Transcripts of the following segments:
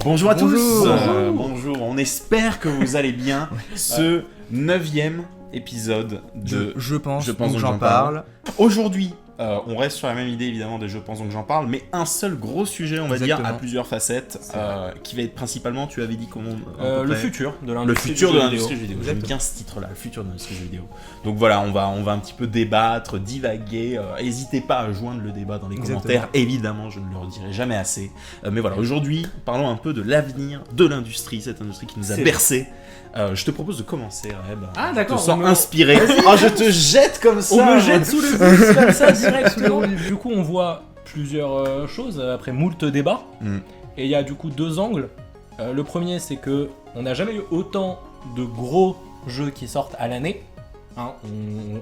Bonjour à tous. Bonjour. Bonjour, on espère que vous allez bien. Ce 9e épisode de Je pense donc j'en parle. Aujourd'hui, on reste sur la même idée évidemment des Je pense donc j'en parle, mais un seul gros sujet, on va dire, à plusieurs facettes, qui va être principalement, tu avais dit comment le futur de l'industrie du vidéo. J'aime bien ce titre-là, le futur de l'industrie du vidéo. Donc voilà, on va un petit peu débattre, divaguer. N'hésitez pas à joindre le débat dans les commentaires. Évidemment, je ne le redirai jamais assez. Mais voilà, aujourd'hui, parlons un peu de l'avenir de l'industrie, cette industrie qui nous a bercé. Je te propose de commencer, Reb. Ah d'accord. Je te sens inspiré. Oh, je te jette comme ça. On me jette sous le bus comme ça direct sous le bus. Du coup, on voit plusieurs choses après moult débats. Et il y a du coup deux angles. Le premier, c'est que on n'a jamais eu autant de gros jeux qui sortent à l'année. Hein,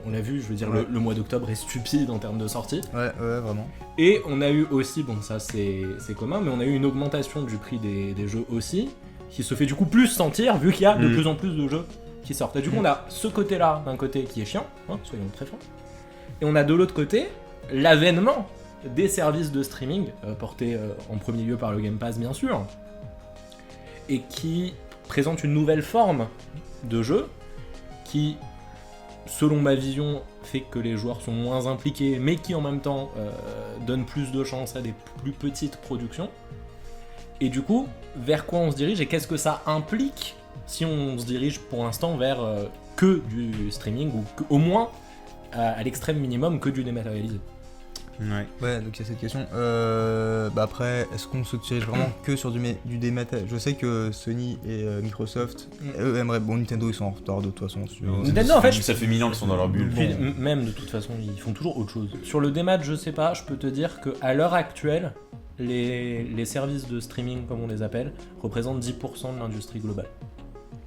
on l'a vu, je veux dire, le mois d'octobre est stupide en termes de sortie. Ouais, vraiment. Et on a eu aussi, bon ça c'est commun, mais on a eu une augmentation du prix des jeux aussi, qui se fait du coup plus sentir vu qu'il y a de plus en plus de jeux qui sortent. Et du coup on a ce côté-là d'un côté qui est chiant, hein, soyons très francs, et on a de l'autre côté l'avènement des services de streaming, portés en premier lieu par le Game Pass bien sûr, et qui présente une nouvelle forme de jeu qui, selon ma vision, fait que les joueurs sont moins impliqués, mais qui en même temps donne plus de chance à des plus petites productions. Et du coup, vers quoi on se dirige et qu'est-ce que ça implique si on se dirige pour l'instant vers que du streaming ou au moins à l'extrême minimum que du dématérialisé. Ouais, donc il y a cette question. Après, est-ce qu'on se dirige vraiment que sur du dématérialisé ? Je sais que Sony et Microsoft aimeraient. Bon, Nintendo ils sont en retard de toute façon. Nintendo, en fait, ça fait 1000 ans qu'ils sont dans leur bulle. Puis, même de toute façon, ils font toujours autre chose. Sur le démat, je sais pas, je peux te dire qu'à l'heure actuelle, les services de streaming, comme on les appelle, représentent 10% de l'industrie globale.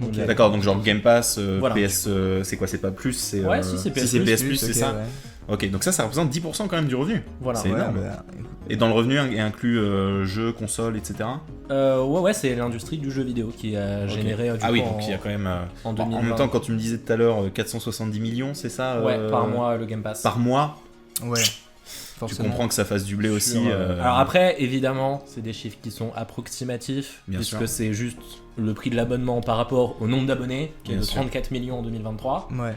Okay. D'accord, donc genre Game Pass, voilà. PS, c'est quoi, c'est pas plus, c'est si c'est PS+, si c'est PS+, c'est okay, ça. Ouais. Ok, donc ça représente 10% quand même du revenu. Voilà. C'est énorme. Et dans le revenu est inclus jeux, consoles, etc. Ouais, c'est l'industrie du jeu vidéo qui a généré du coup, oui, donc il y a quand même en 2020. En même temps, quand tu me disais tout à l'heure 470 millions, c'est ça Ouais, par mois le Game Pass. Par mois. Ouais. Tu comprends que ça fasse du blé aussi. Alors après, évidemment, c'est des chiffres qui sont approximatifs, bien puisque sûr. c'est juste le prix de l'abonnement par rapport au nombre d'abonnés, qui est de 34 millions en 2023. Ouais.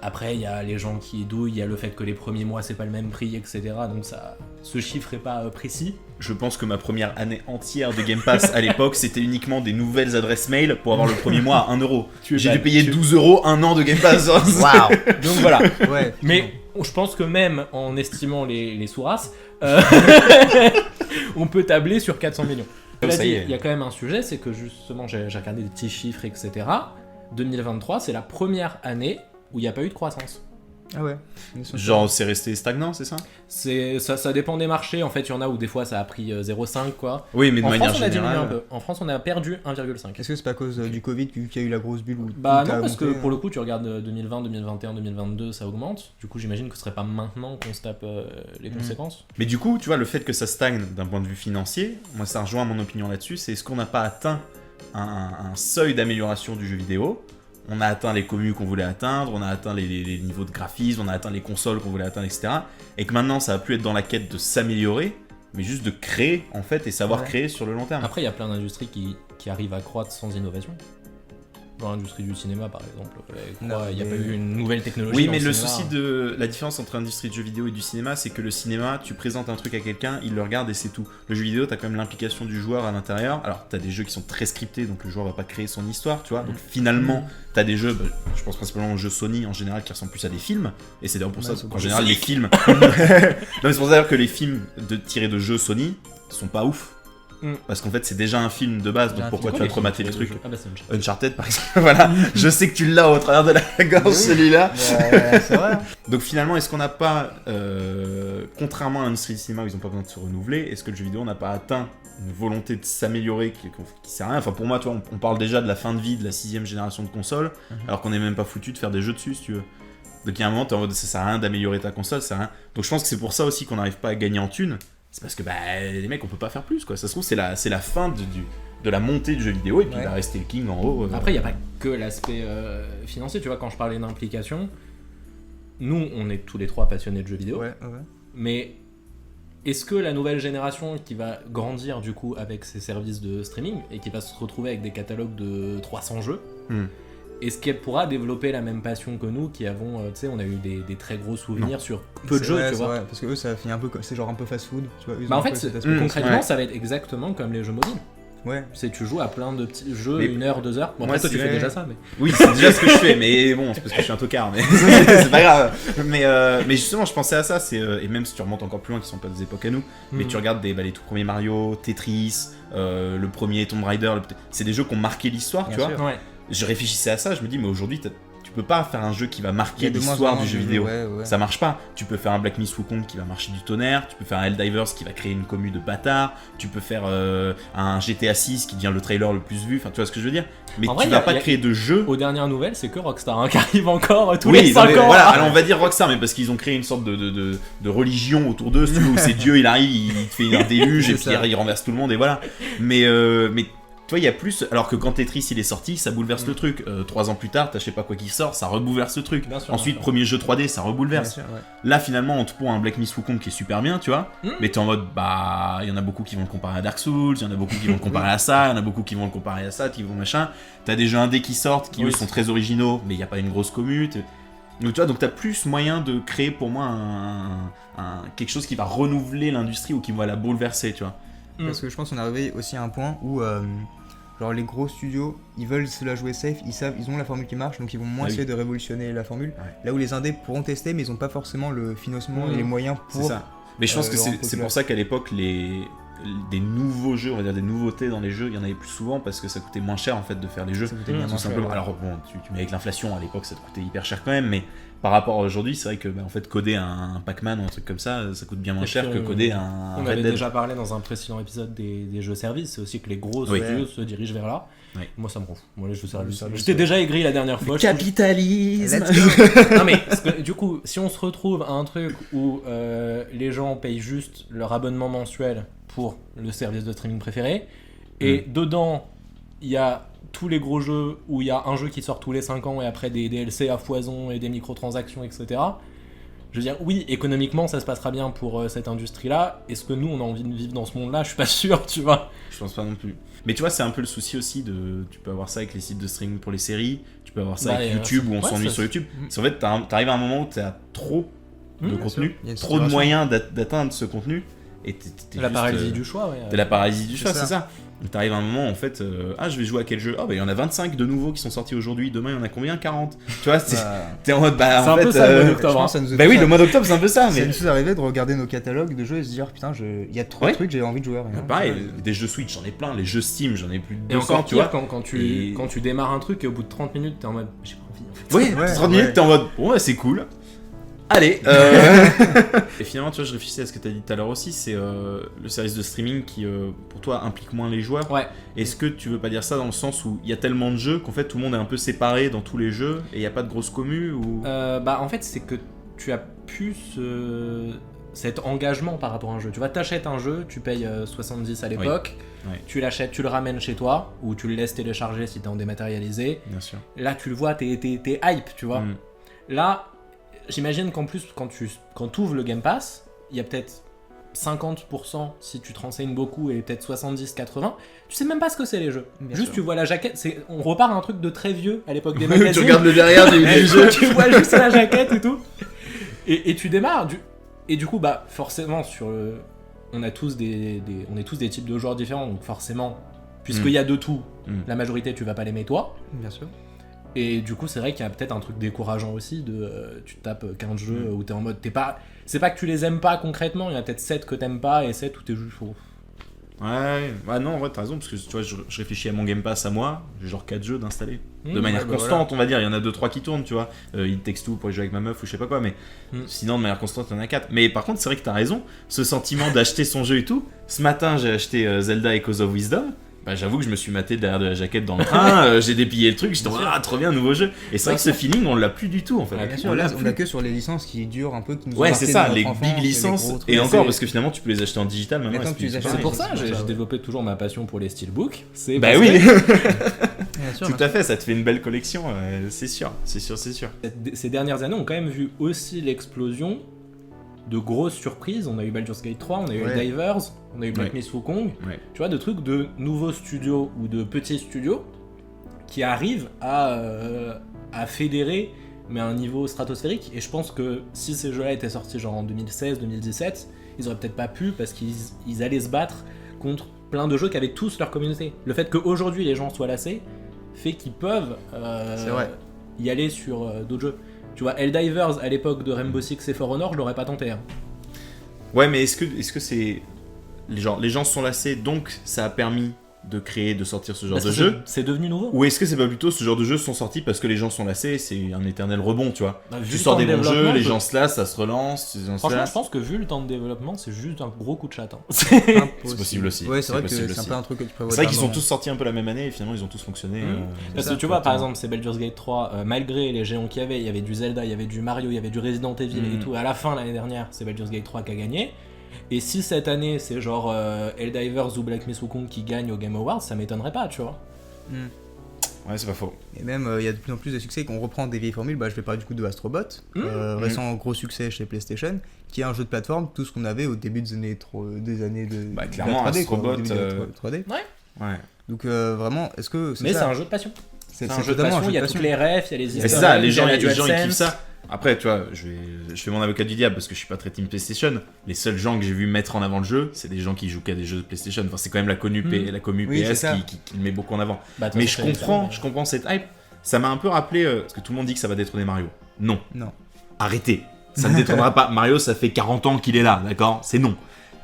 Après, il y a les gens qui douillent, il y a le fait que les premiers mois, c'est pas le même prix, etc. Donc ce chiffre est pas précis. Je pense que ma première année entière de Game Pass à l'époque, c'était uniquement des nouvelles adresses mail pour avoir le premier mois à 1 euro. J'ai dû payer 12 € un an de Game Pass. Waouh. Donc voilà. Ouais. Mais je pense que même en estimant les sous-races, on peut tabler sur 400 millions. Il y a quand même un sujet, c'est que justement, j'ai regardé des petits chiffres, etc. 2023, c'est la première année où il n'y a pas eu de croissance. Ah ouais. Genre c'est resté stagnant, c'est ça ? Ça dépend des marchés, en fait il y en a où des fois ça a pris 0,5 quoi. Oui, mais de en manière France, on a diminué générale... un peu. En France on a perdu 1,5. Est-ce que c'est pas à cause du Covid qu'il y a eu la grosse bulle où Bah tout non, a parce monté, que pour le coup tu regardes 2020, 2021, 2022 ça augmente. Du coup j'imagine que ce serait pas maintenant qu'on se tape les conséquences. Mais du coup, tu vois, le fait que ça stagne d'un point de vue financier, moi ça rejoint mon opinion là-dessus, c'est est-ce qu'on n'a pas atteint un seuil d'amélioration du jeu vidéo ? On a atteint les commus qu'on voulait atteindre, on a atteint les niveaux de graphisme, on a atteint les consoles qu'on voulait atteindre, etc. Et que maintenant, ça va plus être dans la quête de s'améliorer, mais juste de créer, en fait, et savoir créer sur le long terme. Après, il y a plein d'industries qui arrivent à croître sans innovation. Dans l'industrie du cinéma, par exemple. Il n'y a pas eu une nouvelle technologie. Oui, dans mais le cinéma. souci de la différence entre l'industrie du jeu vidéo et du cinéma, c'est que le cinéma, tu présentes un truc à quelqu'un, il le regarde et c'est tout. Le jeu vidéo, t'as quand même l'implication du joueur à l'intérieur. Alors, t'as des jeux qui sont très scriptés, donc le joueur va pas créer son histoire, tu vois. Donc finalement, t'as des jeux, je pense principalement aux jeux Sony en général, qui ressemblent plus à des films. Et c'est d'ailleurs pour ça qu'en général, les films. Non, mais c'est pour ça que les films tirés de jeux Sony sont pas ouf. Parce qu'en fait c'est déjà un film de base, donc pourquoi tu vas te remater les trucs. Ah bah c'est Uncharted par exemple, voilà, je sais que tu l'as au travers de la gorge celui-là. C'est vrai. Donc finalement est-ce qu'on n'a pas, contrairement à l'industrie du cinéma où ils ont pas besoin de se renouveler, est-ce que le jeu vidéo n'a pas atteint une volonté de s'améliorer qui sert à rien. Enfin pour moi tu vois, on parle déjà de la fin de vie de la 6ème génération de consoles, alors qu'on n'est même pas foutu de faire des jeux dessus si tu veux. Donc il y a un moment t'es en mode ça sert à rien d'améliorer ta console, ça sert à rien. Donc je pense que c'est pour ça aussi qu'on n'arrive pas à gagner en thunes. C'est parce que les mecs on peut pas faire plus quoi. Ça se trouve c'est la fin de la montée du jeu vidéo et puis il va rester le king en haut. Après il n'y a pas que l'aspect financier, tu vois, quand je parlais d'implication, nous on est tous les trois passionnés de jeux vidéo, mais est-ce que la nouvelle génération qui va grandir du coup avec ses services de streaming et qui va se retrouver avec des catalogues de 300 jeux, est-ce qu'elle pourra développer la même passion que nous qui avons, tu sais, on a eu des très gros souvenirs sur peu de jeux, tu vois. Ouais, parce que eux, ça finit un peu, c'est genre un peu fast-food, tu vois. Bah en fait, concrètement, ça va être exactement comme les jeux mobiles. Ouais. C'est tu joues à plein de petits jeux, Mais 1 heure, 2 heures. Bon, moi, après, toi, tu fais déjà ça, mais. Oui, c'est déjà ce que je fais, mais bon, c'est parce que je suis un tocard, mais c'est pas grave. Mais justement, je pensais à ça, et même si tu remontes encore plus loin, qui sont pas des époques à nous, mais tu regardes les tout premiers Mario, Tetris, le premier Tomb Raider, c'est des jeux qui ont marqué l'histoire, tu vois. Ouais. Je réfléchissais à ça, je me dis, mais aujourd'hui, tu peux pas faire un jeu qui va Il y marquer a de moins en l'histoire moins du jeu de vidéo. ouais. Ça marche pas. Tu peux faire un Black Myth Wukong qui va marcher du tonnerre, tu peux faire un Helldivers qui va créer une commu de bâtards, tu peux faire un GTA 6 qui devient le trailer le plus vu, enfin tu vois ce que je veux dire. Mais En tu vrai, vas pas créer de jeu. Aux dernières nouvelles, c'est que Rockstar qui arrive encore tous les 5 ans. Voilà, alors on va dire Rockstar, mais parce qu'ils ont créé une sorte de religion autour d'eux, où c'est Dieu, il arrive, il fait un déluge et puis il renverse tout le monde et voilà. Mais tu vois, il y a plus. Alors que quand Tetris il est sorti, ça bouleverse le truc. 3 ans plus tard, t'as je sais pas quoi qui sort, ça rebouleverse le truc. Bien sûr, Ensuite, bien sûr. premier jeu 3D, ça rebouleverse. Bien sûr, ouais. Là, finalement, on te pond un Black Myth Wukong qui est super bien, tu vois. Mais t'es en mode, bah, il y en a beaucoup qui vont le comparer à Dark Souls, il y en a beaucoup qui vont le comparer à ça, il y en a beaucoup qui vont le comparer à ça, qui vont machin. T'as des jeux indés qui sortent, qui eux sont très originaux, mais il y a pas une grosse commu. Donc tu vois, donc t'as plus moyen de créer pour moi quelque chose qui va renouveler l'industrie ou qui va la bouleverser, tu vois. Parce que je pense qu'on est arrivé aussi à un point où genre les gros studios, ils veulent se la jouer safe, ils ont la formule qui marche, donc ils vont moins essayer de révolutionner la formule. Ouais. Là où les indés pourront tester, mais ils ont pas forcément le financement et les moyens pour. C'est ça. Mais je pense que c'est pour ça qu'à l'époque des nouveaux jeux, on va dire des nouveautés dans les jeux, il y en avait plus souvent parce que ça coûtait moins cher en fait de faire les jeux. Ça coûtait bien tout moins simplement. cher. Alors bon, tu mets avec l'inflation à l'époque, ça te coûtait hyper cher quand même, mais par rapport à aujourd'hui, c'est vrai que en fait coder un Pac-Man ou un truc comme ça coûte bien moins cher que coder un On Red avait Dead. déjà parlé dans un précédent épisode des jeux services, c'est aussi que les gros studios se dirigent vers là. Oui. Moi ça me rend fou. Moi les jeux services. J'étais déjà aigri la dernière fois. Capitalisme. Non mais du coup, si on se retrouve à un truc où les gens payent juste leur abonnement mensuel pour le service de streaming préféré, et dedans il y a tous les gros jeux où il y a un jeu qui sort tous les 5 ans et après des DLC à foison et des microtransactions, etc. Je veux dire, oui, économiquement ça se passera bien pour cette industrie-là. Est-ce que nous on a envie de vivre dans ce monde-là ? Je suis pas sûr, tu vois. Je pense pas non plus. Mais tu vois, c'est un peu le souci aussi tu peux avoir ça avec les sites de streaming pour les séries, tu peux avoir ça avec YouTube où on s'ennuie sur YouTube. C'est en fait, t'arrives à un moment où t'as trop de contenu, trop de moyens d'atteindre ce contenu. Et t'es la paralysie du choix, ouais. T'es la paralysie du choix, c'est ça. T'arrives à un moment en fait, je vais jouer à quel jeu ? Ah bah il y en a 25 de nouveaux qui sont sortis aujourd'hui, demain il y en a combien ? 40. Tu vois, t'es en mode c'est en fait, ça le mois d'octobre. Oui, le mois d'octobre c'est un peu ça. Ça nous est arrivé de regarder nos catalogues de jeux et se dire putain, il y a trop de trucs, j'ai envie de jouer à rien. Pareil, des jeux Switch j'en ai plein, les jeux Steam j'en ai plus de 200, et encore tu vois. Quand tu démarres un truc et au bout de 30 minutes t'es en mode j'ai pas envie en fait. Oui, 30 minutes t'es en mode bon c'est cool. Allez, Et finalement, tu vois, je réfléchissais à ce que tu as dit tout à l'heure aussi, c'est le service de streaming qui, pour toi, implique moins les joueurs. Ouais. Est-ce que tu veux pas dire ça dans le sens où il y a tellement de jeux qu'en fait tout le monde est un peu séparé dans tous les jeux et il n'y a pas de grosse commu ou... En fait, c'est que tu as plus cet engagement par rapport à un jeu. Tu vois, t'achètes un jeu, tu payes 70 à l'époque, tu l'achètes, tu le ramènes chez toi ou tu le laisses télécharger si t'es en dématérialisé. Bien sûr. Là, tu le vois, t'es hype, tu vois. Là, j'imagine qu'en plus, quand tu ouvres le Game Pass, il y a peut-être 50% si tu te renseignes beaucoup et peut-être 70-80. Tu sais même pas ce que c'est les jeux. Bien juste sûr. tu vois la jaquette. On repart à un truc de très vieux à l'époque des magazines. Tu regardes le derrière du jeu. Tu vois juste la jaquette et tout. Et tu démarres. Et du coup, bah forcément, on est tous des types de joueurs différents. Donc forcément, puisqu'il y a de tout, la majorité tu vas pas l'aimer toi. Bien sûr. Et du coup, c'est vrai qu'il y a peut-être un truc décourageant aussi tu tapes 15 jeux où t'es en mode c'est pas que tu les aimes pas concrètement, il y en a peut-être 7 que t'aimes pas et 7 où t'es juste faux. Ouais, non, en vrai, t'as raison, parce que tu vois, je réfléchis à mon Game Pass à moi, j'ai genre 4 jeux d'installer. De manière constante, on va dire, il y en a 2-3 qui tournent, tu vois. It Takes Two pour jouer avec ma meuf ou je sais pas quoi, mais sinon, de manière constante, il y en a 4. Mais par contre, c'est vrai que t'as raison, ce sentiment d'acheter son jeu et tout. Ce matin, j'ai acheté Zelda Echoes of Wisdom. Bah, j'avoue que je me suis maté derrière de la jaquette dans le train, j'ai déplié le truc, j'étais trop bien, nouveau jeu. Et c'est vrai que ce feeling, on l'a plus du tout en fait. Bien sûr, là, on l'a que sur les licences qui durent un peu, qui nous ont ouais, marqué c'est ça, dans les notre big enfance, licences. les Et encore, parce que finalement, tu peux les acheter en digital maintenant. Maintenant que tu les achètes, C'est pour ça, c'est j'ai ça, ouais. développé toujours ma passion pour les steelbooks. Bah oui, Bien sûr, tout à fait, ça te fait une belle collection, c'est sûr. Ces dernières années ont quand même vu aussi l'explosion de grosses surprises. On a eu Baldur's Gate 3, on a eu Divers, on a eu Black Myth Wukong. Tu vois, de trucs de nouveaux studios ou de petits studios qui arrivent à fédérer, mais à un niveau stratosphérique. Et je pense que si ces jeux-là étaient sortis genre en 2016-2017, ils auraient peut-être pas pu parce qu'ils allaient se battre contre plein de jeux qui avaient tous leur communauté. Le fait qu'aujourd'hui les gens soient lassés fait qu'ils peuvent y aller sur d'autres jeux. Tu vois, Helldivers à l'époque de Rainbow Six et For Honor, je l'aurais pas tenté. Hein. Ouais, mais est-ce que c'est... Les gens se sont lassés, donc ça a permis de sortir ce genre de jeu. C'est devenu nouveau. Ou est-ce que c'est pas plutôt ce genre de jeux sont sortis parce que les gens sont lassés, c'est un éternel rebond, tu vois. Tu sors des bons jeux, les gens se lassent, ça se relance. Franchement, je pense que vu le temps de développement, c'est juste un gros coup de chat. Hein. C'est possible aussi. Ouais, c'est vrai que c'est un peu un truc que tu prévois. C'est vrai qu'ils sont tous sortis un peu la même année et finalement ils ont tous fonctionné. Parce que tu vois, par exemple, c'est Baldur's Gate 3, malgré les géants qu'il y avait du Zelda, il y avait du Mario, il y avait du Resident Evil et tout. À la fin, l'année dernière, c'est Baldur's Gate 3 qui a gagné. Et si cette année c'est genre Helldivers ou Black Myth Wukong qui gagne au Game Awards, ça m'étonnerait pas, tu vois. Ouais, c'est pas faux. Et même il y a de plus en plus de succès qu'on reprend des vieilles formules. Je vais parler du coup de Astro Bot, récent gros succès chez PlayStation, qui est un jeu de plateforme, tout ce qu'on avait au début des années de clairement, la 3D, Astro Bot, 3D. Ouais. Donc vraiment, est-ce que c'est un jeu de passion. C'est un jeu de passion, il y a toutes les refs, il y a les histoires. C'est ça, les gens ils kiffent ça. Après, tu vois, je fais mon avocat du diable parce que je suis pas très team PlayStation. Les seuls gens que j'ai vu mettre en avant le jeu, c'est des gens qui jouent qu'à des jeux de PlayStation. Enfin, c'est quand même la commu PS qui le met beaucoup en avant. Mais je comprends cette hype. Ça m'a un peu rappelé, parce que tout le monde dit que ça va détrôner Mario. Non. Arrêtez. Ça ne détrônera pas. Mario, ça fait 40 ans qu'il est là, d'accord ? C'est non.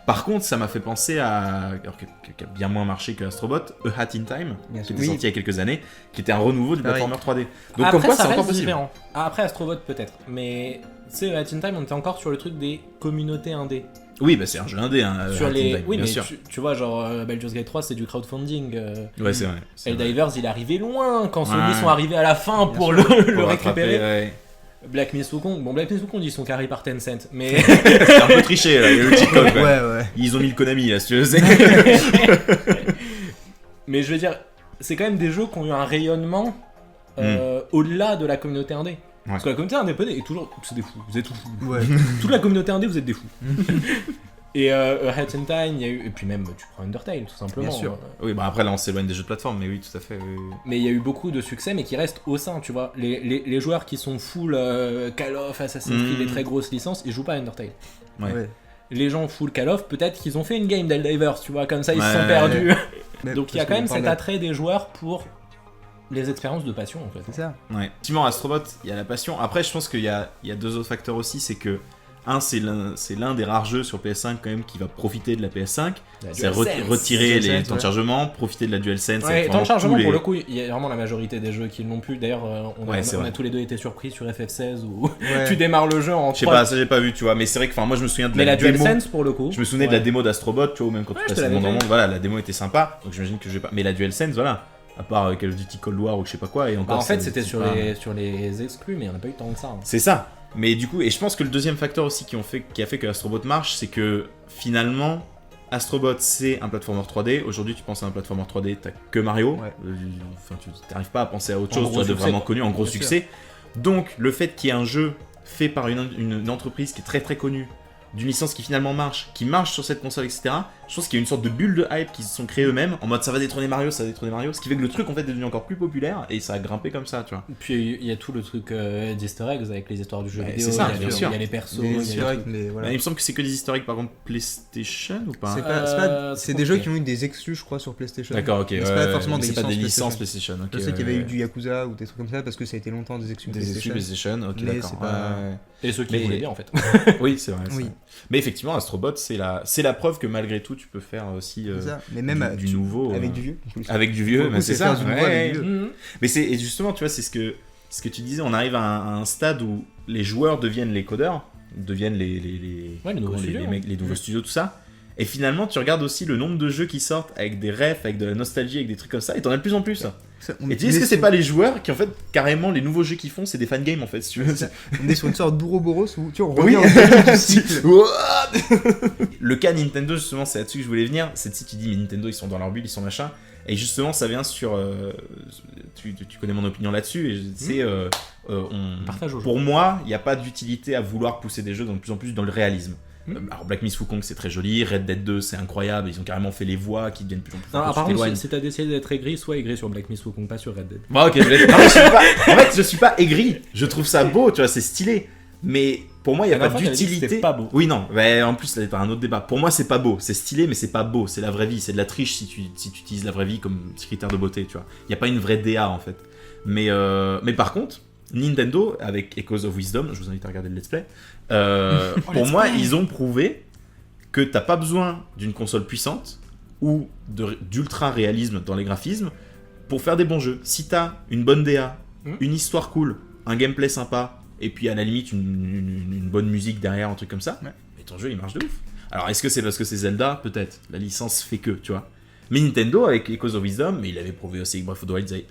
Par contre, ça m'a fait penser à, alors qui a bien moins marché que Astrobot, A Hat in Time, qui était sorti il y a quelques années, qui était un renouveau du platformer 3D. Donc après, comme quoi, ça c'est encore reste possible. différent. Après Astrobot peut-être, mais tu sais, A Hat in Time, on était encore sur le truc des communautés indé. Oui, bah c'est un jeu indé, hein, sur les... Time, oui, bien mais sûr. Tu vois, genre Baldur's Gate 3, c'est du crowdfunding. Ouais, c'est vrai. Helldivers, il est arrivé loin quand Sony sont arrivés à la fin pour le récupérer. Ouais. Black Myth Wukong, Black Myth Wukong ils sont carrés par Tencent, mais c'est un peu triché là, il y a eu le cheat code. Ouais. Ils ont mis le Konami là, si tu veux. Mais je veux dire, c'est quand même des jeux qui ont eu un rayonnement au-delà de la communauté indé. Ouais. Parce que la communauté indé est toujours, c'est des fous, vous êtes tous fous. Ouais. Toute la communauté indé, vous êtes des fous. Et A Hat in Time, il y a eu, et puis même tu prends Undertale tout simplement. Bien sûr. Oui, bah après là on s'éloigne des jeux de plateforme, mais oui, tout à fait. Oui. Mais il y a eu beaucoup de succès, mais qui restent au sein, tu vois. Les joueurs qui sont full Call of, Assassin's Creed, les très grosses licences, ils jouent pas à Undertale. Ouais. Les gens full Call of, peut-être qu'ils ont fait une game d'Helldivers, tu vois, comme ça ils se sont perdus. Donc il y a quand même cet attrait des joueurs pour les expériences de passion en fait. C'est ça. Ouais. Effectivement, Astrobot, il y a la passion. Après, je pense qu'il y a deux autres facteurs aussi, c'est que c'est l'un des rares jeux sur PS5 quand même qui va profiter de la PS5. C'est retirer les temps de chargement, profiter de la DualSense. Ouais, temps de chargement pour le coup, il y a vraiment la majorité des jeux qui l'ont plus. D'ailleurs, on a tous les deux été surpris sur FF16 où tu démarres le jeu en 3. Je sais pas, ça j'ai pas vu, tu vois, mais c'est vrai que moi je me souviens de la démo. DualSense pour le coup. Je me souvenais de la démo d'Astrobot, tu vois, ou même quand tu passais dans le monde, voilà, la démo était sympa. Donc j'imagine que j'ai pas. Mais la DualSense, voilà. À part Call of Duty Cold War ou je sais pas quoi. Et encore, en fait, c'était sur les exclus, mais il n'y en a pas eu tant que ça. C'est ça. Mais du coup, et je pense que le deuxième facteur aussi qui a fait que Astrobot marche, c'est que finalement, Astrobot c'est un platformer 3D. Aujourd'hui, tu penses à un platformer 3D, t'as que Mario. Enfin, tu n'arrives pas à penser à autre chose, de vraiment connu, en gros succès. Donc, le fait qu'il y ait un jeu fait par une entreprise qui est très très connue, d'une licence qui finalement marche, qui marche sur cette console, etc. Je pense qu'il y a une sorte de bulle de hype qui se sont créés eux-mêmes, en mode ça va détrôner Mario, ce qui fait que le truc en fait est devenu encore plus populaire et ça a grimpé comme ça, tu vois. Puis il y a tout le truc d'easter eggs avec les histoires du jeu vidéo, c'est ça, il y a les persos, il me semble que c'est que des historiques par contre PlayStation ou pas c'est des jeux qui ont eu des exclus je crois sur PlayStation. D'accord, ok. C'est pas forcément des licences PlayStation. Je sais qu'il y avait eu du Yakuza ou des trucs comme ça parce que ça a été longtemps des exclus PlayStation. Ok, d'accord. Et ceux qui voulaient bien en fait. Oui, c'est vrai. Mais effectivement, Astrobot, c'est la preuve que malgré tout, tu peux faire aussi mais même du nouveau. Avec du vieux. Avec du vieux, mais c'est ça. Mais et justement, tu vois, c'est ce que tu disais, on arrive à un stade où les joueurs deviennent les codeurs, deviennent les nouveaux studios, tout ça. Et finalement, tu regardes aussi le nombre de jeux qui sortent avec des refs, avec de la nostalgie, avec des trucs comme ça, et t'en as de plus en plus. Et tu sais, est-ce que c'est pas les joueurs qui, en fait, carrément, les nouveaux jeux qu'ils font, c'est des fangames, en fait, si tu veux. On est sur une sorte d'Ouroboros où tu vois, on Oui. revient au début du cycle. Le cas Nintendo, justement, c'est là-dessus que je voulais venir. C'est si tu dis, mais Nintendo, ils sont dans leur bulle, ils sont machin. Et justement, ça vient sur. Tu connais mon opinion là-dessus. Et c'est. Partage au jeu. Pour moi, il n'y a pas d'utilité à vouloir pousser des jeux de plus en plus dans le réalisme. Alors, Black Myth Wukong, c'est très joli. Red Dead 2, c'est incroyable. Ils ont carrément fait les voix qui deviennent de plus en plus. Non, quand tu par contre, t'éloignes. si t'as décidé d'être aigri, sois aigri sur Black Myth Wukong, pas sur Red Dead. Bon, ok, je vais... non, mais en fait, je suis pas aigri. Je trouve ça beau, tu vois, c'est stylé. Mais pour moi, il n'y a La pas dernière fois, t'avais dit que d'utilité. c'était pas beau. Oui, non. Mais en plus, là, t'as un autre débat. Pour moi, c'est pas beau. C'est stylé, mais c'est pas beau. C'est la vraie vie. C'est de la triche si tu utilises la vraie vie comme critère de beauté, tu vois. Il n'y a pas une vraie DA, en fait. Mais par contre, Nintendo, avec Echoes of Wisdom, je vous invite à regarder le let's play, pour moi, ils ont prouvé que t'as pas besoin d'une console puissante ou d'ultra réalisme dans les graphismes pour faire des bons jeux. Si t'as une bonne DA, une histoire cool, un gameplay sympa, et puis à la limite une bonne musique derrière, un truc comme ça, mais ton jeu il marche de ouf. Alors est-ce que c'est parce que c'est Zelda? Peut-être. La licence fait que, tu vois. Mais Nintendo avec Echoes of Wisdom, mais il avait prouvé aussi avec Breath of the Wild,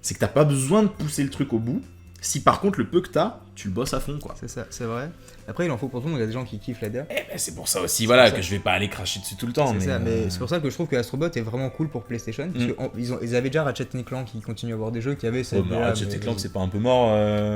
c'est que t'as pas besoin de pousser le truc au bout. Si par contre le peu que t'as, tu le bosses à fond, quoi. C'est ça, c'est vrai. Après, il en faut pour tout le monde. Il y a des gens qui kiffent la DA. Eh ben c'est pour ça aussi, voilà, que je vais pas aller cracher dessus tout le temps. C'est ça, mais c'est pour ça que je trouve que Astrobot est vraiment cool pour PlayStation. Parce qu'ils avaient déjà Ratchet & Clank qui continue à avoir des jeux qui avaient cette DA. Ratchet & Clank, c'est pas un peu mort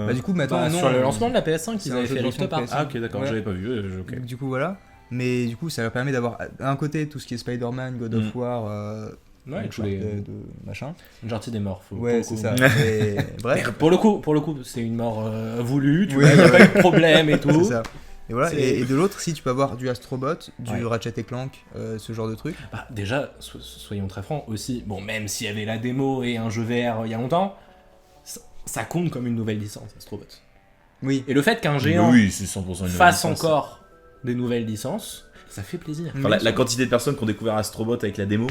Bah, du coup, maintenant, non. Sur le lancement de la PS5, c'est ils un avaient jeu fait de Rift lancement Apart. PS5. Ah ok, d'accord, Ouais. j'avais pas vu. Ok. Donc, du coup, voilà. Mais du coup, ça permet d'avoir d'un côté tout ce qui est Spider-Man, God of War, Ouais, tous les. de machin. Uncharted est mort. Ouais, c'est ça. Et bref. Pour le coup, c'est une mort voulue, tu Oui, vois, il n'y a ouais. pas eu de problème et tout. C'est ça. Et voilà. C'est- Et de l'autre, si tu peux avoir du Astrobot, du Ouais. Ratchet & Clank, ce genre de truc. Bah, déjà, soyons très francs aussi, bon, même s'il y avait la démo et un jeu VR il y a longtemps, ça compte comme une nouvelle licence, Astrobot. Oui. Et le fait qu'un géant Oui, c'est 100% une nouvelle fasse licence. encore des nouvelles licences, ça fait plaisir. Enfin, la quantité de personnes qui ont découvert Astrobot avec la démo,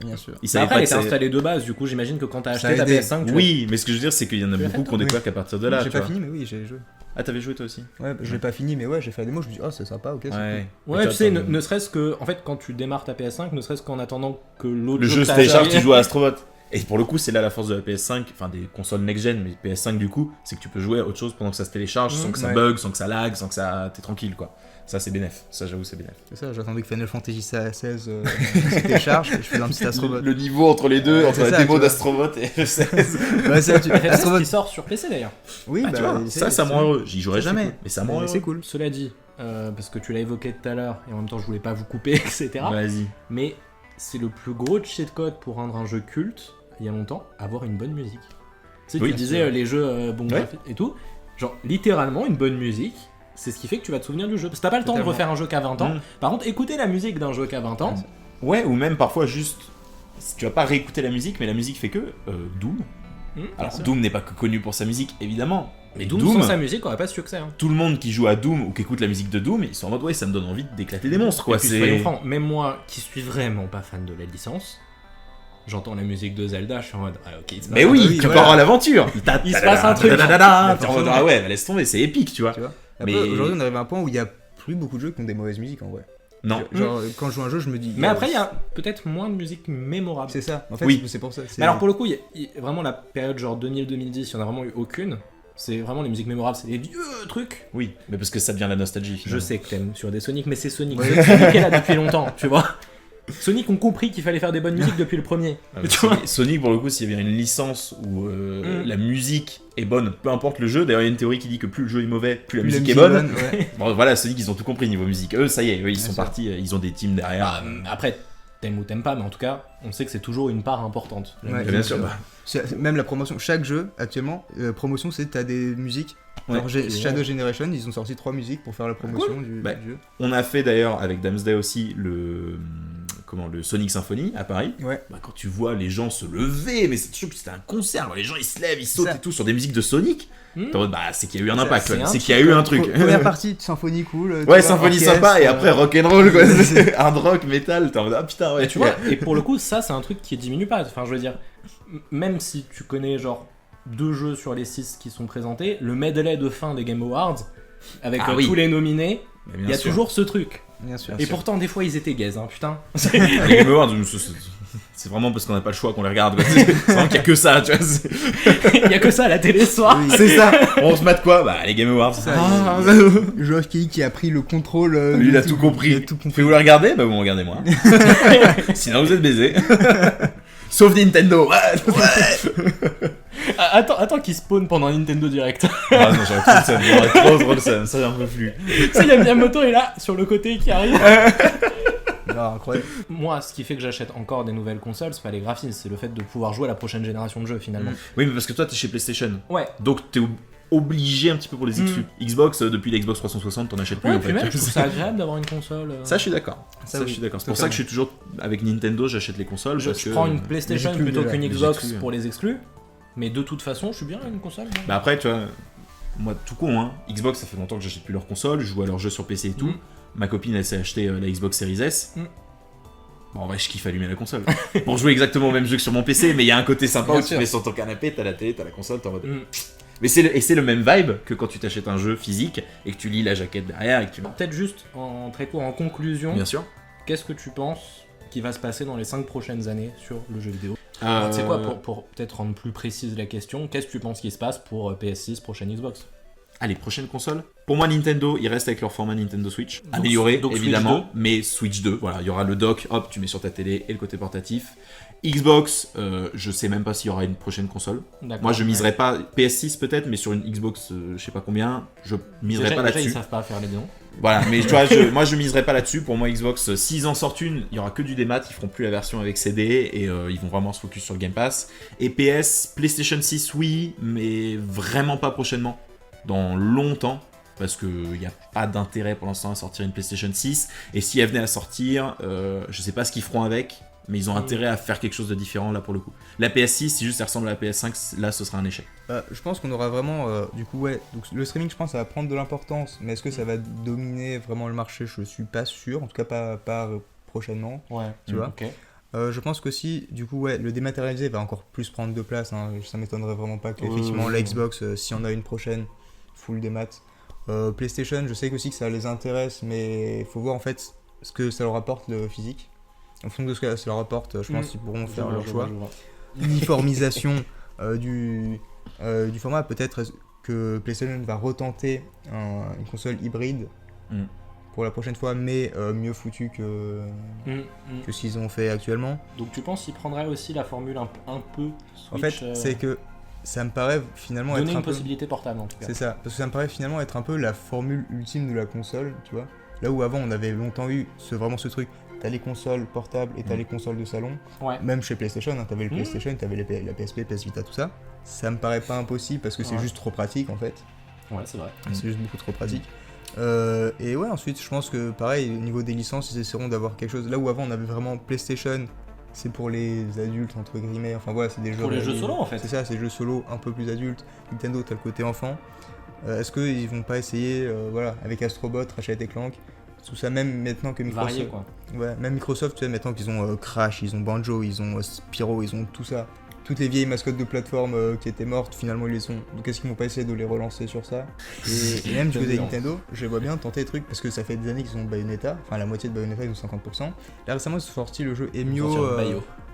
Bien sûr. ils Mais savaient après, pas elle que était c'est... installée de base, du coup, j'imagine que quand t'as Ça acheté a ta aidé. PS5, Oui, mais ce que je veux dire, c'est qu'il y en a Tu l'as beaucoup fait, qui ont découvert qu'à partir de là, J'ai tu pas vois. fini, mais oui, j'ai joué. Ah, t'avais joué toi aussi? Ouais, je l'ai pas fini, mais ouais, j'ai fait la démo. Je me dis, oh, c'est sympa, ok. c'est Ouais. Ouais, tu sais, ne serait-ce que, en fait, quand tu démarres ta PS5, ne serait-ce qu'en attendant que l'autre Le jeu que se t'as télécharge, acheté- tu joues à Astrobot. Et pour le coup, c'est là la force de la PS5, enfin des consoles next-gen, mais PS5 du coup, c'est que tu peux jouer à autre chose pendant que ça se télécharge, sans que ça Ouais. bug, sans que ça lag, sans que ça... T'es tranquille, quoi. Ça, c'est bénef. Ça, j'avoue, c'est bénef. C'est ça, j'attendais que Final Fantasy XVI se télécharge et je fais un petit Astrobot. Le niveau entre les deux, Ouais, entre c'est la ça, démo tu vois. d'Astrobot et FF16. Ouais, ça, tu... FF16 Astrobot. qui sort sur PC d'ailleurs. Oui, Ah, tu vois, ça me rend heureux. J'y jouerai Ça, c'est jamais, cool. mais ça me rend Mais heureux. c'est cool. Cela dit, parce que tu l'as évoqué tout à l'heure, et en même temps je voulais pas vous couper, etc. Vas-y. Mais c'est le plus gros cheat code pour rendre un jeu culte, il y a longtemps, avoir une bonne musique. Tu sais, Oui, tu disais les jeux bon Ouais. graphique et tout, genre littéralement une bonne musique, c'est ce qui fait que tu vas te souvenir du jeu. Parce que t'as pas le temps de Totalement. refaire un jeu qu'à 20 ans. Mm. Par contre, écouter la musique d'un jeu qu'à 20 ans, Ouais, ou même parfois juste... Tu vas pas réécouter la musique, mais la musique fait que... Doom. Alors, bien sûr. Doom n'est pas que connu pour sa musique, évidemment. Mais Doom, sans sa musique, on aurait pas su que c'est. Hein. Tout le monde qui joue à Doom ou qui écoute la musique de Doom, ils sont en mode ouais, ça me donne envie d'éclater des monstres, quoi. Et puis, soyons francs, même moi qui suis vraiment pas fan de la licence, j'entends la musique de Zelda, je suis en mode ah ok, il se passe Mais un oui, truc, tu voilà. pars à l'aventure. Il se passe un truc. T'es en mode Mais ah ouais, bah, laisse tomber, c'est épique, tu vois. Tu vois. Après, Mais- aujourd'hui, on arrive à un point où il y a plus beaucoup de jeux qui ont des mauvaises musiques en vrai. Non. Genre, quand je joue à un jeu, je me dis. Mais après, il y a peut-être moins de musique mémorable. C'est ça. En fait, Oui. c'est pour ça. Mais alors pour le coup, vraiment la période genre 2000-2010, il y en a vraiment eu aucune. C'est vraiment les musiques mémorables, c'est des vieux trucs. Oui, mais parce que ça devient la nostalgie. Je finalement. sais que t'aimes sur des Sonic, mais c'est Sonic. Oui. Sonic est là depuis longtemps, tu vois. Sonic ont compris qu'il fallait faire des bonnes musiques depuis le premier. Ah, mais Tu vois. Sonic, pour le coup, s'il y avait une licence où la musique est bonne, peu importe le jeu. D'ailleurs, il y a une théorie qui dit que plus le jeu est mauvais, plus la musique est bonne. Ouais. Bon, voilà, Sonic, ils ont tout compris niveau musique. Eux, ça y est, eux, ils sont sûr. partis, ils ont des teams derrière. Après, t'aimes ou t'aimes pas, mais en tout cas, on sait que c'est toujours une part importante. La Ouais, musique. bien sûr. Bah. Même la promotion, chaque jeu actuellement, promotion c'est t'as des musiques. Ouais. Alors, Shadow Generation, ils ont sorti 3 musiques pour faire la promotion du Bah, jeu. On a fait d'ailleurs avec Damsday aussi le Sonic Symphony à Paris. Ouais. Bah, quand tu vois les gens se lever, mais c'est toujours que c'était un concert, les gens ils se lèvent, ils sautent Ça. et tout sur des musiques de Sonic. Hmm. T'es en mode, bah c'est qu'il y a eu un Ça, impact, c'est quoi. un C'est qu'il y a eu un truc. Première partie, symphonie cool. tu Ouais, vois, symphonie orchestre, sympa et après rock'n'roll quoi. Hard rock, metal, t'es en mode ah putain ouais. Et tu vois, et pour le coup, ça c'est un truc qui diminue pas. Enfin, je veux dire, même si tu connais genre 2 jeux sur les 6 qui sont présentés, le medley de fin des Game Awards, avec Ah oui. tous les nominés, Mais bien il y a sûr. toujours ce truc. Bien sûr. Et pourtant, des fois, ils étaient gays, hein, putain. Les Game Awards, C'est vraiment parce qu'on n'a pas le choix qu'on les regarde. Quoi. C'est vraiment qu'il n'y a que ça, tu vois. Il y a que ça à la télé ce soir. Oui. C'est ça. On se mate quoi? Bah les Game Awards. Ça, Geoff Keighley qui a pris le contrôle. Lui, il de a tout compris. Il a tout compris. Vous le regardez? Bah vous me regardez moi. Sinon vous êtes baisés. Sauf Nintendo. Ouais. Attends qu'il spawn pendant un Nintendo Direct. Ah non, j'aurais trop le seum. J'aurais trop le seum. Ça, j'en peux plus. Tu sais, il y a Miyamoto est là, sur le côté qui arrive. Ah, incroyable. Moi, ce qui fait que j'achète encore des nouvelles consoles, c'est pas les graphismes, c'est le fait de pouvoir jouer à la prochaine génération de jeux finalement. Oui, mais parce que toi, t'es chez PlayStation. Ouais. Donc t'es obligé un petit peu pour les exclus. Xbox, depuis la Xbox 360, t'en achètes plus. Ouais, en puis fait. même, je trouve ça agréable d'avoir une console. Ça, je suis d'accord. Ça, Ça, oui. je suis d'accord. C'est pour ça que je suis toujours avec Nintendo, j'achète les consoles. Je parce que... prends une PlayStation les exclus, plutôt déjà. qu'une Les Xbox exclus, pour les exclus. Mais de toute façon, je suis bien une console. moi. Bah après, tu vois, moi, tout con, hein. Xbox, ça fait longtemps que j'achète plus leur console, je joue à leurs jeux sur PC et tout. Mm. Ma copine, elle s'est acheté la Xbox Series S. Mm. Bon, en vrai, je kiffe allumer la console. Pour jouer exactement au même jeu que sur mon PC, mais il y a un côté sympa Bien où tu sûr. mets sur ton canapé, t'as la télé, t'as la console, t'es en mode... Mm. Mais c'est le même vibe que quand tu t'achètes un jeu physique et que tu lis la jaquette derrière et que tu... Peut-être juste en très court, en conclusion, Bien sûr. qu'est-ce que tu penses qui va se passer dans les 5 prochaines années sur le jeu vidéo? Euh, Tu sais quoi, pour peut-être rendre plus précise la question, qu'est-ce que tu penses qui se passe pour PS6, prochaine Xbox? Allez, prochaine console. Pour moi, Nintendo, ils restent avec leur format Nintendo Switch. Donc- Amélioré, donc Switch évidemment, 2. mais Switch 2. Voilà, il y aura le dock, hop, tu mets sur ta télé et le côté portatif. Xbox, je sais même pas s'il y aura une prochaine console. D'accord. Moi, je miserais pas, PS6 peut-être, mais sur une Xbox, je sais pas combien, je miserais Déjà, pas déjà, ils là-dessus. savent pas faire les noms. Voilà, mais tu vois, moi, je miserais pas là-dessus. Pour moi, Xbox, s'ils en sortent une, il y aura que du démat, ils feront plus la version avec CD et ils vont vraiment se focus sur le Game Pass. Et PlayStation 6, oui, mais vraiment pas prochainement. Dans longtemps. Parce qu'il n'y a pas d'intérêt pour l'instant à sortir une PlayStation 6. Et si elle venait à sortir, je sais pas ce qu'ils feront avec, mais ils ont intérêt à faire quelque chose de différent là pour le coup. La PS6, si juste elle ressemble à la PS5, là ce sera un échec. Je pense qu'on aura vraiment, du coup, ouais. Donc le streaming, je pense, ça va prendre de l'importance, mais est-ce que ça va dominer vraiment le marché? Je suis pas sûr, en tout cas pas prochainement, Ouais. tu vois. Ok. Je pense qu'aussi, du coup, ouais, le dématérialisé va encore plus prendre de place. Hein. Ça m'étonnerait vraiment pas qu'effectivement la Xbox, si on a une prochaine, full démat. PlayStation, je sais aussi que ça les intéresse, mais il faut voir en fait ce que ça leur apporte le physique. En fonction de ce que ça leur apporte, je pense qu'ils pourront faire leur choix. Je vois. Uniformisation du format, peut-être que PlayStation va retenter une console hybride pour la prochaine fois, mais mieux foutu que ce qu'ils ont fait actuellement. Donc tu penses qu'ils prendraient aussi la formule un peu Switch, En fait, c'est que ça me paraît finalement donner être une un peu... possibilité portable en tout cas. C'est ça, parce que ça me paraît finalement être un peu la formule ultime de la console, tu vois. Là où avant on avait longtemps eu vraiment ce truc, t'as les consoles portables et t'as les consoles de salon. Ouais. Même chez PlayStation, hein, t'avais le PlayStation, t'avais la PSP, PS Vita, tout ça. Ça me paraît pas impossible parce que c'est juste trop pratique en fait. Ouais, c'est vrai. C'est juste beaucoup trop pratique. Et ouais, ensuite je pense que pareil, au niveau des licences, ils essaieront d'avoir quelque chose. Là où avant on avait vraiment PlayStation, c'est pour les adultes entre guillemets, enfin voilà, c'est des jeux... Pour les jeux solo en fait. C'est ça, c'est des jeux solo un peu plus adultes. Nintendo, t'as le côté enfant. Est-ce qu'ils vont pas essayer, voilà, avec Astrobot, Ratchet et Clank, tout ça, même maintenant que Microsoft... Varié quoi. Ouais, même Microsoft, tu sais, maintenant qu'ils ont Crash, ils ont Banjo, ils ont Spyro, ils ont tout ça. Toutes les vieilles mascottes de plateforme qui étaient mortes, finalement ils les ont. Donc est-ce qu'ils vont pas essayer de les relancer sur ça? Et même du côté Nintendo, je vois bien tenter des trucs parce que ça fait des années qu'ils ont Bayonetta, enfin la moitié de Bayonetta ils ont 50%. Là récemment ils sont sortis le jeu Emio,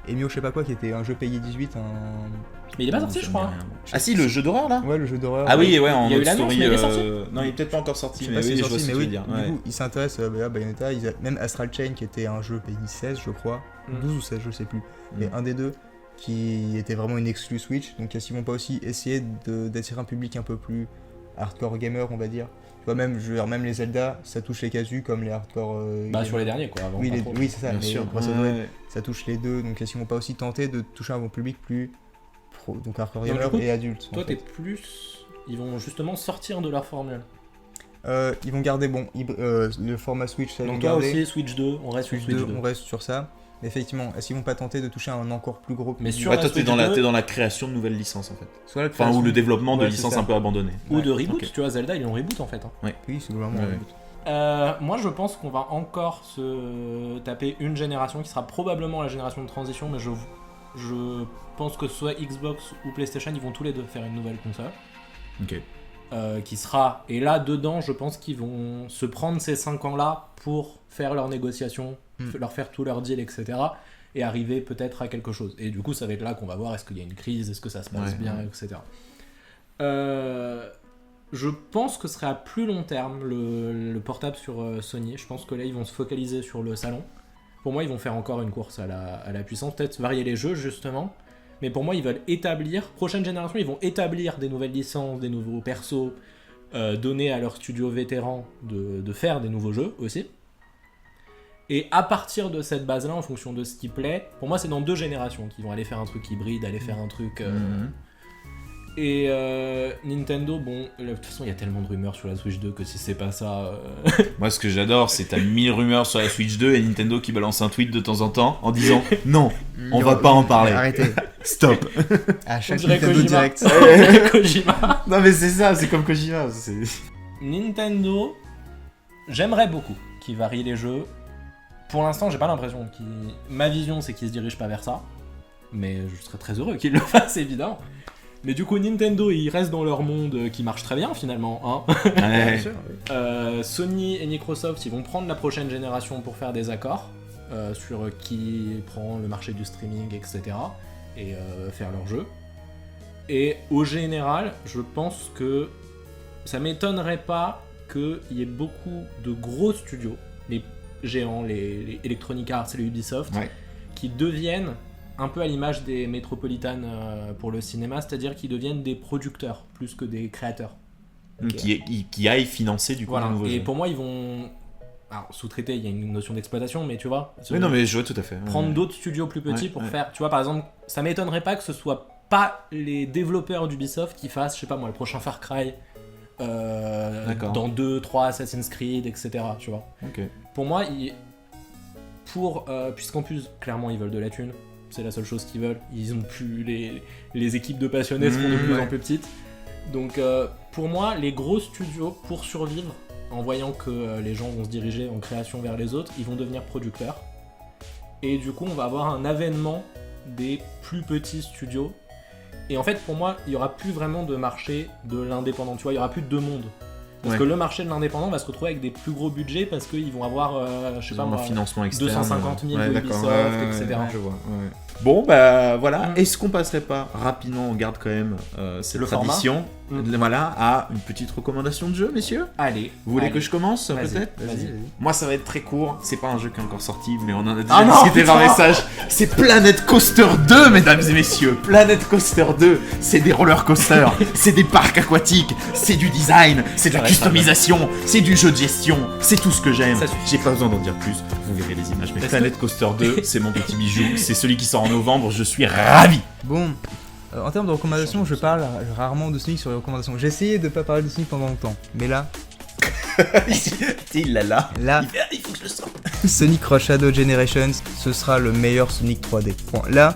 Emio je sais pas quoi, qui était un jeu payé 18, Mais il est pas sorti je crois. Ah si, le jeu d'horreur là? Ouais, le jeu d'horreur. Ah oui, ouais, en Il y a eu mode l'annonce, story. mais il est sorti. Non, il est peut-être pas encore sorti, Je sais mais pas si oui, c'est je vois sorti, ce que mais tu veux oui, dire. du coup, ils s'intéressent à Bayonetta, même Astral Chain qui était un jeu pays 16, je crois, 12 ou 16, je sais plus, mais un des deux, qui était vraiment une exclue Switch, donc est-ce qu'ils vont pas aussi essayer d'attirer un public un peu plus hardcore gamer, on va dire? Tu vois, même, même les Zelda, ça touche les casus comme les hardcore... Bah sur les derniers quoi. Avant, oui, pas trop. oui c'est ça, Bien mais sûr. Breath of the Wild, ça touche les deux, donc est-ce qu'ils vont pas aussi tenter de toucher un bon public plus pro, donc hardcore Donc, gamer du coup, et adulte? Toi en fait. t'es plus... Ils vont justement sortir de leur formule. Ils vont garder le format Switch, ça ils vont Donc toi garder. aussi Switch 2, on reste sur Switch Switch 2, 2. on reste sur ça. Mais effectivement, est-ce qu'ils vont pas tenter de toucher un encore plus gros Mais public? sur Ouais, la toi, t'es Switch dans, 2, t'es dans la création de nouvelles licences en fait. Soit la Enfin, création- ou le développement de Ouais, c'est licences ça. un peu abandonnées. ou de reboot, ok. tu vois Zelda ils ont reboot en fait. Hein. Oui, c'est globalement. Ouais. Moi je pense qu'on va encore se taper une génération qui sera probablement la génération de transition, mais je pense que soit Xbox ou PlayStation ils vont tous les deux faire une nouvelle console. Ok. Qui sera... Et là dedans je pense qu'ils vont se prendre ces 5 ans là pour faire leurs négociations, leur faire tout leur deal etc. et arriver peut-être à quelque chose. Et du coup, ça va être là qu'on va voir est-ce qu'il y a une crise, est-ce que ça se passe bien, etc. Je pense que ce serait à plus long terme le portable sur Sony. Je pense que là, ils vont se focaliser sur le salon. Pour moi, ils vont faire encore une course à la puissance, peut-être varier les jeux justement. Mais pour moi, ils veulent établir, prochaine génération, ils vont établir des nouvelles licences, des nouveaux persos, donner à leurs studios vétérans de faire des nouveaux jeux aussi. Et à partir de cette base-là, en fonction de ce qui plaît, pour moi, c'est dans 2 générations qu'ils vont aller faire un truc hybride, aller faire un truc... Et Nintendo, bon, de toute façon, il y a tellement de rumeurs sur la Switch 2 que si c'est pas ça... Moi, ce que j'adore, c'est t'as 1000 rumeurs sur la Switch 2 et Nintendo qui balance un tweet de temps en temps en disant « Non, on va pas en parler. Arrêtez. Stop. » À chaque dirait Nintendo Kojima. Direct. Kojima. Non mais c'est ça, c'est comme Kojima. Nintendo, j'aimerais beaucoup qu'ils varient les jeux. Pour l'instant, j'ai pas l'impression qu'ils... Ma vision, c'est qu'ils se dirigent pas vers ça. Mais je serais très heureux qu'ils le fassent, évidemment. Mais du coup, Nintendo, ils restent dans leur monde qui marche très bien, finalement. Hein. Ouais. Bien sûr. Sony et Microsoft, ils vont prendre la prochaine génération pour faire des accords sur qui prend le marché du streaming, etc. Et faire leur jeu. Et au général, je pense que ça m'étonnerait pas qu'il y ait beaucoup de gros studios, les géants, les Electronic Arts et les Ubisoft, qui deviennent un peu à l'image des Metropolitan pour le cinéma, c'est-à-dire qu'ils deviennent des producteurs plus que des créateurs. Okay. Qui aillent financer du coup voilà. un nouveau jeu. Et pour moi, ils vont... Alors, sous-traiter, il y a une notion d'exploitation, mais tu vois... Oui, non, mais je vois tout à fait. Prendre d'autres studios plus petits pour faire... Tu vois, par exemple, ça m'étonnerait pas que ce soit pas les développeurs d'Ubisoft qui fassent, je sais pas moi, le prochain Far Cry, dans 2-3 Assassin's Creed, etc. Tu vois. Okay. Pour moi, puisqu'en plus, clairement, ils veulent de la thune, c'est la seule chose qu'ils veulent. Ils ont plus les équipes de passionnés seront de plus en plus petites. Donc pour moi, les gros studios, pour survivre, en voyant que les gens vont se diriger en création vers les autres, ils vont devenir producteurs. Et du coup, on va avoir un avènement des plus petits studios. Et en fait, pour moi, il n'y aura plus vraiment de marché de l'indépendant. Tu vois, il n'y aura plus de deux mondes. Parce que le marché de l'indépendant va se retrouver avec des plus gros budgets parce qu'ils vont avoir, je sais pas moi, un financement externe, 250 000 de Ubisoft, etc. Je vois. Bon, bah voilà. Est-ce qu'on passerait pas rapidement, on garde quand même cette tradition, voilà, à une petite recommandation de jeu, messieurs? Allez. Vous voulez que je commence, peut-être? Vas-y. Moi, ça va être très court. C'est pas un jeu qui est encore sorti, mais on en a déjà discuté par message. C'est Planet Coaster 2, mesdames et messieurs. Planet Coaster 2, c'est des roller coasters, c'est des parcs aquatiques, c'est du design, c'est de la customisation, c'est du jeu de gestion, c'est tout ce que j'aime. J'ai pas besoin d'en dire plus, vous verrez les images. Mais Planet Coaster 2, c'est mon petit bijou, c'est celui qui sort en novembre, je suis ravi. Bon, en termes de recommandations, je parle rarement de Sonic sur les recommandations. J'ai essayé de pas parler de Sonic pendant longtemps, mais là... Il l'a là. Il faut que je le sorte. Sonic Rush Shadow Generations, ce sera le meilleur Sonic 3D. Bon, là,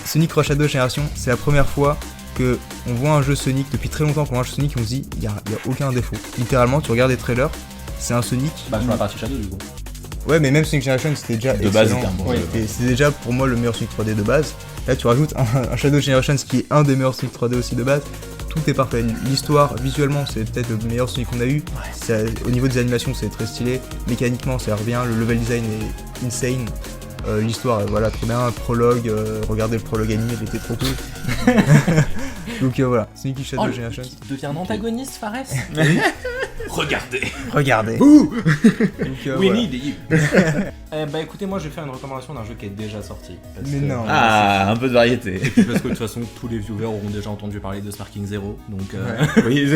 Sonic Rush Shadow Generation, c'est la première fois que on voit un jeu Sonic, depuis très longtemps qu'on voit un jeu Sonic et on se dit, il y a aucun défaut. Littéralement, tu regardes les trailers, c'est un Sonic... Bah, sur la partie Shadow, du coup. Ouais, mais même Sonic Generation, c'était déjà de base, c'est déjà pour moi le meilleur Sonic 3D de base. Là, tu rajoutes un Shadow Generations qui est un des meilleurs Sonic 3D aussi de base. Tout est parfait. L'histoire, visuellement, c'est peut-être le meilleur Sonic qu'on a eu. Au niveau des animations, c'est très stylé. Mécaniquement, ça revient. Le level design est insane. L'histoire, voilà, trop bien. Le prologue, regardez le prologue animé, il était trop cool. Donc voilà, Sonic Shadow Generations. Qui devient un antagoniste, Fares. Regardez. Donc, We voilà. need you. Bah écoutez, moi je vais faire une recommandation d'un jeu qui est déjà sorti. Mais non. Ah, un peu de variété. Et puis parce que de toute façon, tous les viewers auront déjà entendu parler de Sparking Zero. Donc Oui.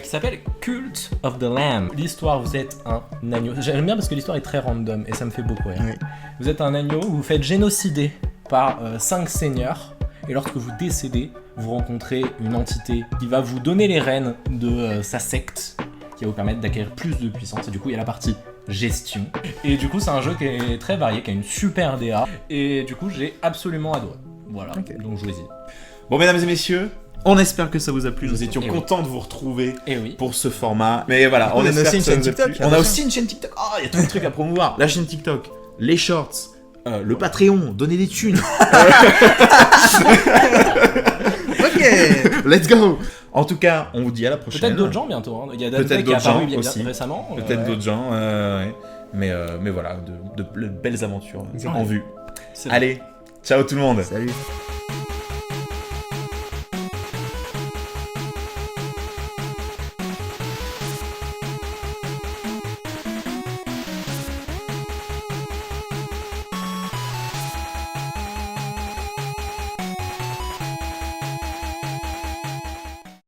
qui s'appelle Cult of the Lamb. L'histoire, vous êtes un agneau. J'aime bien parce que l'histoire est très random et ça me fait beaucoup rire. Oui. Vous êtes un agneau, vous vous faites génocider par 5 seigneurs. Et lorsque vous décédez, vous rencontrez une entité qui va vous donner les rênes de sa secte, qui va vous permettre d'acquérir plus de puissance. Et du coup, il y a la partie gestion. Et du coup, c'est un jeu qui est très varié, qui a une super DA. Et du coup, j'ai absolument adoré. Voilà, donc jouez-y. Bon, mesdames et messieurs, on espère que ça vous a plu. Nous étions contents de vous retrouver oui. pour ce format. Mais voilà, on espère aussi que ça vous a plu. TikTok, On a aussi une chaîne TikTok. Oh, il y a trop de trucs à promouvoir. La chaîne TikTok, les shorts, le Patreon, donner des thunes. Ok. Let's go. En tout cas, on vous dit à la prochaine. Peut-être d'autres gens bientôt. Hein. Il y a Dante Peut-être qui est d'autres apparu gens aussi. récemment. Peut-être d'autres gens. Ouais. Mais voilà, de belles aventures Exactement. en vue. C'est vrai. Allez, ciao tout le monde. Salut.